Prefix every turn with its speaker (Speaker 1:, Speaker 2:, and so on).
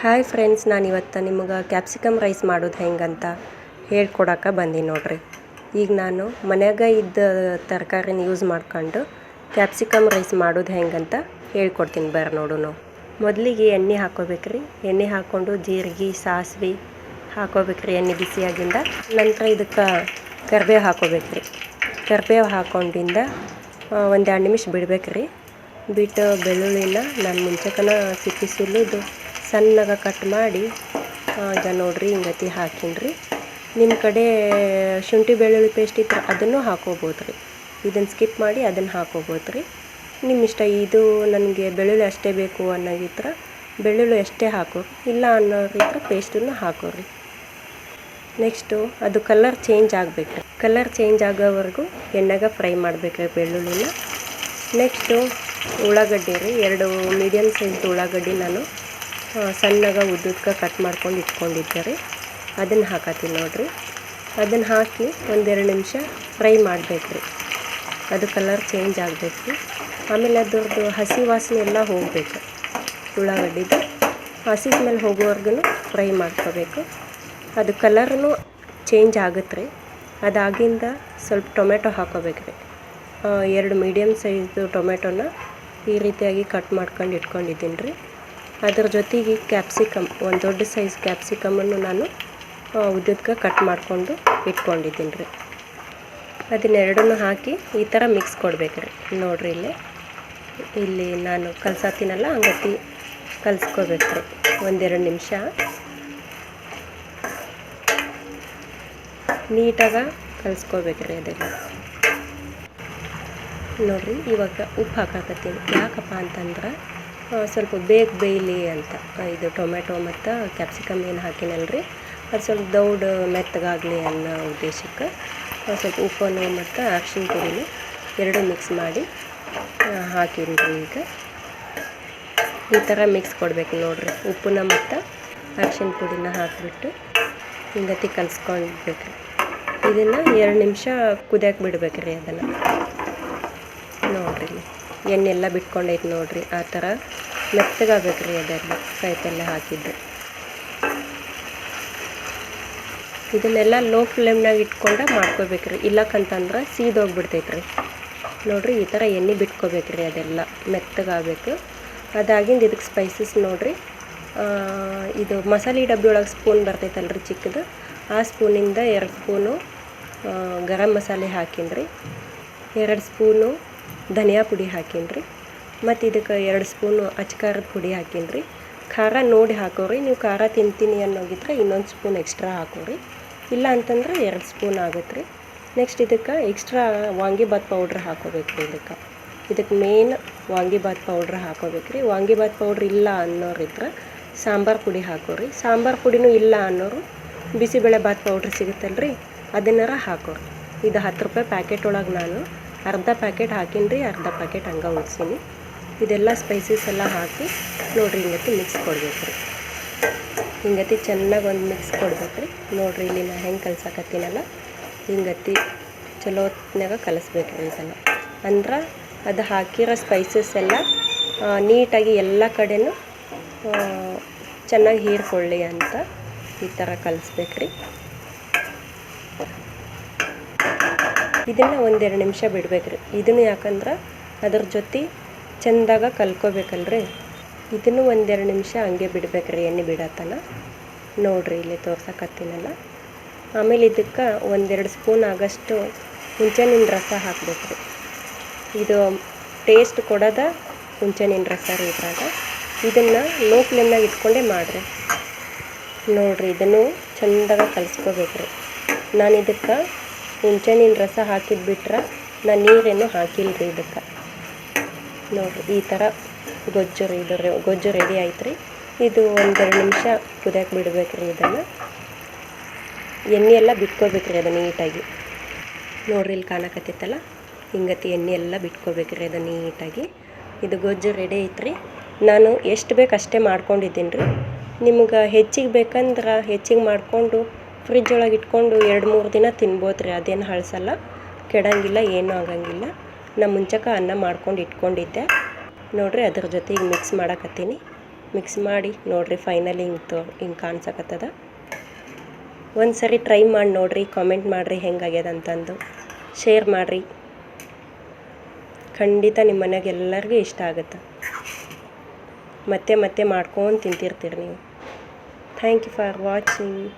Speaker 1: Hi friends, ನಾನು ಇವತ್ತು ನಿಮಗೆ ಕ್ಯಾಪ್ಸಿಕಮ್ ರೈಸ್ ಮಾಡೋದು ಹೆಂಗಂತ ಹೇಳ್ಕೊಡಕ್ಕೆ ಬಂದೀನಿ ನೋಡ್ರಿ. ಈಗ ನಾನು ಮನ್ಯಾಗ ಇದ್ದ ತರಕಾರಿನ ಯೂಸ್ ಮಾಡ್ಕೊಂಡು ಕ್ಯಾಪ್ಸಿಕಮ್ ರೈಸ್ ಮಾಡೋದು ಹೆಂಗಂತ ಹೇಳ್ಕೊಡ್ತೀನಿ. ಬರ್ರಿ ನೋಡೋಣ. ಮೊದಲಿಗೆ ಎಣ್ಣೆ ಹಾಕೋಬೇಕ್ರಿ. ಎಣ್ಣೆ ಹಾಕ್ಕೊಂಡು ಜೀರಿಗೆ ಸಾಸಿವೆ ಹಾಕೋಬೇಕ್ರಿ ಎಣ್ಣೆ ಬಿಸಿಯಾಗಿಂದ. ನಂತರ ಇದಕ್ಕೆ ಕರಿಬೇವು ಹಾಕೋಬೇಕ್ರಿ. ಕರಿಬೇವು ಹಾಕೊಂಡಿಂದ ಒಂದು 2 ನಿಮಿಷ ಬಿಡ್ಬೇಕ್ರಿ. ಬಿಟ್ಟು ಬೆಳ್ಳುಳ್ಳಿನ ನಾನು ಮುಂಚೆಕನ ಸಿಪ್ಪಿ ಸುಲಿದು ಸಣ್ಣಗೆ ಕಟ್ ಮಾಡಿ ಈಗ ನೋಡ್ರಿ ಹಿಂಗತಿ ಹಾಕಿನ್ರಿ. ನಿಮ್ಮ ಕಡೆ ಶುಂಠಿ ಬೆಳ್ಳುಳ್ಳಿ ಪೇಸ್ಟ್ ಇದ್ರೆ ಅದನ್ನು ಹಾಕೋಬೋದು ರೀ. ಇದನ್ನು ಸ್ಕಿಪ್ ಮಾಡಿ ಅದನ್ನು ಹಾಕೋಬೋದು ರೀ. ನಿಮ್ಮ ಇಷ್ಟ. ಇದು ನನಗೆ ಬೆಳ್ಳುಳ್ಳಿ ಅಷ್ಟೇ ಬೇಕು ಅನ್ನೋಗಿದ್ರೆ ಬೆಳ್ಳುಳ್ಳಿ ಅಷ್ಟೇ ಹಾಕೋರಿ, ಇಲ್ಲ ಅನ್ನೋರಿದ್ರೆ ಪೇಸ್ಟನ್ನು ಹಾಕೋರಿ. ನೆಕ್ಸ್ಟು ಅದು ಕಲರ್ ಚೇಂಜ್ ಆಗಬೇಕ್ರಿ. ಕಲರ್ ಚೇಂಜ್ ಆಗೋವರೆಗೂ ಎಣ್ಣೆಗೆ ಫ್ರೈ ಮಾಡಬೇಕ್ರಿ ಬೆಳ್ಳುಳ್ಳಿನ. ನೆಕ್ಸ್ಟು ಉಳ್ಳಾಗಡ್ಡಿ ರೀ, 2 ಮೀಡಿಯಮ್ ಸೈಜ್ ಉಳ್ಳಾಗಡ್ಡಿ ನಾನು ಸಣ್ಣಗೆ ಉದ್ದಕ್ಕೆ ಕಟ್ ಮಾಡ್ಕೊಂಡು ಇಟ್ಕೊಂಡಿದ್ದೆ ರೀ. ಅದನ್ನು ಹಾಕತ್ತೀನಿ ನೋಡಿರಿ. ಅದನ್ನು ಹಾಕಿ 1-2 ನಿಮಿಷ ಫ್ರೈ ಮಾಡಬೇಕ್ರಿ. ಅದು ಕಲರ್ ಚೇಂಜ್ ಆಗಬೇಕು. ಆಮೇಲೆ ಅದ್ರದ್ದು ಹಸಿ ವಾಸನೆ ಎಲ್ಲ ಹೋಗಬೇಕು. ಉಳ್ಳಾಗಡ್ಡಿದು ಹಸಿ ಸ್ಮೆಲ್ ಹೋಗೋವರೆಗೂ ಫ್ರೈ ಮಾಡ್ಕೋಬೇಕು. ಅದು ಕಲರ್ನು ಚೇಂಜ್ ಆಗುತ್ತೆ ರೀ. ಅದಾಗಿಂದ ಸ್ವಲ್ಪ ಟೊಮೆಟೊ ಹಾಕೋಬೇಕ್ರಿ. 2 ಮೀಡಿಯಮ್ ಸೈಜ್ದು ಟೊಮೆಟೊನ ಈ ರೀತಿಯಾಗಿ ಕಟ್ ಮಾಡ್ಕೊಂಡು ಇಟ್ಕೊಂಡಿದ್ದೀನಿ ರೀ. ಅದ್ರ ಜೊತೆಗೆ ಕ್ಯಾಪ್ಸಿಕಮ್, ಒಂದು ದೊಡ್ಡ ಸೈಜ್ ಕ್ಯಾಪ್ಸಿಕಮನ್ನು ನಾನು ಉದ್ದಕ್ಕೆ ಕಟ್ ಮಾಡಿಕೊಂಡು ಇಟ್ಕೊಂಡಿದ್ದೀನಿ ರೀ. ಅದನ್ನೆರಡನ್ನೂ ಹಾಕಿ ಈ ಥರ ಮಿಕ್ಸ್ ಕೊಡ್ಬೇಕ್ರಿ. ನೋಡಿರಿ ಇಲ್ಲಿ ನಾನು ಕಲ್ಸತ್ತೀನಲ್ಲ ಹಂಗತಿ ಕಲಿಸ್ಕೋಬೇಕ್ರಿ 1-2 ನಿಮಿಷ. ನೀಟಾಗಿ ಕಲಿಸ್ಕೋಬೇಕ್ರಿ ಅದೆಲ್ಲ. ನೋಡಿರಿ, ಇವಾಗ ಉಪ್ಪು ಹಾಕಾಕತ್ತೀನಿ. ಯಾಕಪ್ಪ ಅಂತಂದ್ರೆ ಸ್ವಲ್ಪ ಬೇಗ ಬೇಯಲಿ ಅಂತ. ಇದು ಟೊಮೆಟೊ ಮತ್ತು ಕ್ಯಾಪ್ಸಿಕಮ್ ಏನು ಹಾಕಿನಲ್ರಿ, ಅದು ಸ್ವಲ್ಪ ದೌಡ್ ಮೆತ್ತಗಾಗಲಿ ಅನ್ನೋ ಉದ್ದೇಶಕ್ಕೆ ಸ್ವಲ್ಪ ಉಪ್ಪನ್ನು ಮತ್ತು ಅರಿಶಿನ ಪುಡಿನ 2 ಮಿಕ್ಸ್ ಮಾಡಿ ಹಾಕಿನ್ರಿ. ಈಗ ಈ ಥರ ಮಿಕ್ಸ್ ಕೊಡ್ಬೇಕು ನೋಡಿರಿ. ಉಪ್ಪನ್ನ ಮತ್ತು ಅರಿಶಿನ ಪುಡಿನ ಹಾಕಿಬಿಟ್ಟು ಹಿಂಗತಿ ಕಲಿಸ್ಕೊಳ್ಬೇಕ್ರಿ. ಇದನ್ನು 2 ನಿಮಿಷ ಕುದಿಯಕ್ಕೆ ಬಿಡ್ಬೇಕ್ರಿ. ಅದನ್ನು ನೋಡಿರಿ, ಎಣ್ಣೆಲ್ಲ ಬಿಟ್ಕೊಂಡೈತೆ ನೋಡಿರಿ. ಆ ಥರ ಮೆತ್ತಗಾಗಬೇಕ್ರಿ ಅದೆಲ್ಲ ಕಾಯಿಪಲ್ಲೆ ಹಾಕಿದ್ದು. ಇದನ್ನೆಲ್ಲ ಲೋ ಫ್ಲೇಮ್ನಾಗ ಇಟ್ಕೊಂಡು ಮಾಡ್ಕೋಬೇಕ್ರಿ. ಇಲ್ಲಕ್ಕಂತಂದ್ರೆ ಸೀದೋಗ್ಬಿಡ್ತೈತೆ ರೀ. ನೋಡಿರಿ, ಈ ಥರ ಎಣ್ಣೆ ಬಿಟ್ಕೋಬೇಕ್ರಿ. ಅದೆಲ್ಲ ಮೆತ್ತಗಾಗಬೇಕು. ಅದಾಗಿಂದ ಇದಕ್ಕೆ ಸ್ಪೈಸಸ್ ನೋಡಿರಿ. ಇದು ಮಸಾಲೆ ಡಬ್ಬಿ ಒಳಗೆ ಸ್ಪೂನ್ ಬರ್ತೈತಲ್ರಿ ಚಿಕ್ಕದು, ಆ ಸ್ಪೂನಿಂದ 2 ಸ್ಪೂನು ಗರಂ ಮಸಾಲೆ ಹಾಕಿನ್ರಿ. 2 ಸ್ಪೂನು ಧನಿಯಾ ಪುಡಿ ಹಾಕಿನ್ರಿ. ಮತ್ತು ಇದಕ್ಕೆ 2 ಸ್ಪೂನು ಅಚ್ಕಾರದ ಪುಡಿ ಹಾಕಿನ್ರಿ. ಖಾರ ನೋಡಿ ಹಾಕೋರಿ. ನೀವು ಖಾರ ತಿಂತೀನಿ ಅನ್ನೋಗಿದ್ರೆ ಇನ್ನೊಂದು ಸ್ಪೂನ್ ಎಕ್ಸ್ಟ್ರಾ ಹಾಕೋರಿ, ಇಲ್ಲ ಅಂತಂದ್ರೆ 2 ಸ್ಪೂನ್ ಆಗುತ್ತೆ ರೀ. ನೆಕ್ಸ್ಟ್ ಇದಕ್ಕೆ ಎಕ್ಸ್ಟ್ರಾ ವಾಂಗಿಬಾತ್ ಪೌಡ್ರ್ ಹಾಕೋಬೇಕ್ರಿ. ಇದಕ್ಕೆ ಮೇನ್ ವಾಂಗಿಬಾತ್ ಪೌಡ್ರ್ ಹಾಕೋಬೇಕ್ರಿ. ವಾಂಗಿಬಾತ್ ಪೌಡ್ರ್ ಇಲ್ಲ ಅನ್ನೋರಿದ್ರೆ ಸಾಂಬಾರು ಪುಡಿ ಹಾಕೋರಿ. ಸಾಂಬಾರು ಪುಡಿನೂ ಇಲ್ಲ ಅನ್ನೋರು ಬಿಸಿಬೇಳೆ ಬಾತ್ ಪೌಡ್ರ್ ಸಿಗುತ್ತಲ್ರಿ, ಅದನ್ನಾರ ಹಾಕೋರಿ. ಇದು 10 ರೂಪಾಯಿ ಪ್ಯಾಕೆಟ್ ಒಳಗೆ ನಾನು ಅರ್ಧ ಪ್ಯಾಕೆಟ್ ಹಾಕಿನ್ರಿ, ಅರ್ಧ ಪ್ಯಾಕೆಟ್ ಹಂಗೆ ಉಳಿಸೀನಿ. ಇದೆಲ್ಲ ಸ್ಪೈಸಸ್ ಎಲ್ಲ ಹಾಕಿ ನೋಡಿರಿ ಹಿಂಗತಿ ಮಿಕ್ಸ್ ಕೊಡ್ಬೇಕ್ರಿ. ಹಿಂಗತಿ ಚೆನ್ನಾಗಿ ಒಂದು ಮಿಕ್ಸ್ ಕೊಡ್ಬೇಕ್ರಿ. ನೋಡಿರಿ, ಇಲ್ಲಿ ನಾನು ಹೆಂಗೆ ಕಲ್ಸಕತ್ತೀನಲ್ಲ ಹಿಂಗತಿ ಚಲೋ ಹೊತ್ನಾಗ ಕಲಿಸ್ಬೇಕ್ರಿ. ಇದನ್ನು ಅಂದ್ರೆ ಅದು ಹಾಕಿರೋ ಸ್ಪೈಸಸ್ ಎಲ್ಲ ನೀಟಾಗಿ ಎಲ್ಲ ಕಡೆನೂ ಚೆನ್ನಾಗಿ ಹೀರ್ಕೊಳ್ಳಿ ಅಂತ ಈ ಥರ ಕಲಿಸ್ಬೇಕ್ರಿ. ಇದನ್ನು 1-2 ನಿಮಿಷ ಬಿಡ್ಬೇಕ್ರಿ. ಇದನ್ನು ಯಾಕಂದ್ರೆ ಅದ್ರ ಜೊತೆ ಚೆಂದಾಗ ಕಲ್ಕೋಬೇಕಲ್ರಿ. ಇದನ್ನು 1-2 ನಿಮಿಷ ಹಂಗೆ ಬಿಡ್ಬೇಕ್ರಿ, ಎಣ್ಣೆ ಬಿಡತ್ತನ. ನೋಡಿರಿ, ಇಲ್ಲಿ ತೋರ್ಸಕತ್ತೀನಲ್ಲ. ಆಮೇಲೆ ಇದಕ್ಕೆ 1-2 ಸ್ಪೂನ್ ಆಗೋಷ್ಟು ಹುಂಚೆಹಣ್ಣಿನ ರಸ ಹಾಕ್ಬೇಕ್ರಿ. ಇದು ಟೇಸ್ಟ್ ಕೊಡೋದ ಹುಂಚೆಹಣ್ಣಿನ ರಸ ರೀ ಇದ್ರಾಗ. ಇದನ್ನು ಲೋ ಫ್ಲೇಮ್ನಾಗ ಇಟ್ಕೊಂಡೇ ಮಾಡಿರಿ. ನೋಡಿರಿ, ಇದನ್ನು ಚೆಂದಾಗ ಕಲಿಸ್ಕೋಬೇಕ್ರಿ. ನಾನು ಇದಕ್ಕೆ ಹುಂಚೆಹಣ್ಣಿನ ರಸ ಹಾಕಿದ್ಬಿಟ್ರೆ ನಾನು ನೀರೇನು ಹಾಕಿಲ್ರಿ ಇದಕ್ಕೆ. ನೋಡಿರಿ, ಈ ಥರ ಗೊಜ್ಜು ರೆಡಿ ಆಯ್ತು ರೀ. ಇದು 1-2 ನಿಮಿಷ ಕುದಿಯಕ್ಕೆ ಬಿಡ್ಬೇಕ್ರಿ. ಇದನ್ನು ಎಣ್ಣೆ ಎಲ್ಲ ಬಿಟ್ಕೋಬೇಕ್ರಿ ಅದು ನೀಟಾಗಿ. ನೋಡಿರಿ, ಇಲ್ಲಿ ಕಾಣಕತ್ತೈತಲ್ಲ ಹಿಂಗತಿ ಎಣ್ಣೆ ಎಲ್ಲ ಬಿಟ್ಕೋಬೇಕ್ರಿ ಅದು ನೀಟಾಗಿ. ಇದು ಗೊಜ್ಜು ರೆಡಿ ಐತ್ರಿ. ನಾನು ಎಷ್ಟು ಬೇಕು ಅಷ್ಟೇ ಮಾಡ್ಕೊಂಡಿದ್ದೀನಿ ರೀ. ನಿಮ್ಗೆ ಹೆಚ್ಚಿಗೆ ಬೇಕಂದ್ರೆ ಹೆಚ್ಚಿಗೆ ಮಾಡಿಕೊಂಡು ಫ್ರಿಜ್ ಒಳಗೆ ಇಟ್ಕೊಂಡು 2-3 ದಿನ ತಿನ್ಬೋದು ರೀ. ಅದೇನು ಹಳಸಲ್ಲ, ಕೆಡಂಗಿಲ್ಲ, ಏನೂ ಆಗಂಗಿಲ್ಲ. ನಾನು ಮುಂಚೆಕ ಅನ್ನ ಮಾಡ್ಕೊಂಡು ಇಟ್ಕೊಂಡಿದ್ದೆ ನೋಡಿರಿ. ಅದ್ರ ಜೊತೆ ಈಗ ಮಿಕ್ಸ್ ಮಾಡಕತ್ತೀನಿ. ಮಿಕ್ಸ್ ಮಾಡಿ ನೋಡಿರಿ. ಫೈನಲಿ ಹಿಂಗೆ ಕಾಣಿಸಕತ್ತದ. ಒಂದು ಸರಿ ಟ್ರೈ ಮಾಡಿ ನೋಡಿರಿ, ಕಾಮೆಂಟ್ ಮಾಡಿರಿ ಹೆಂಗಾಗ್ಯದ ಅಂತಂದು. ಶೇರ್ ಮಾಡಿರಿ. ಖಂಡಿತ ನಿಮ್ಮ ಮನೆಯಾಗ ಎಲ್ಲರಿಗೂ ಇಷ್ಟ ಆಗುತ್ತೆ. ಮತ್ತೆ ಮಾಡ್ಕೊಂಡು ತಿಂತಿರ್ತೀರಿ ನೀವು. Thank you for watching.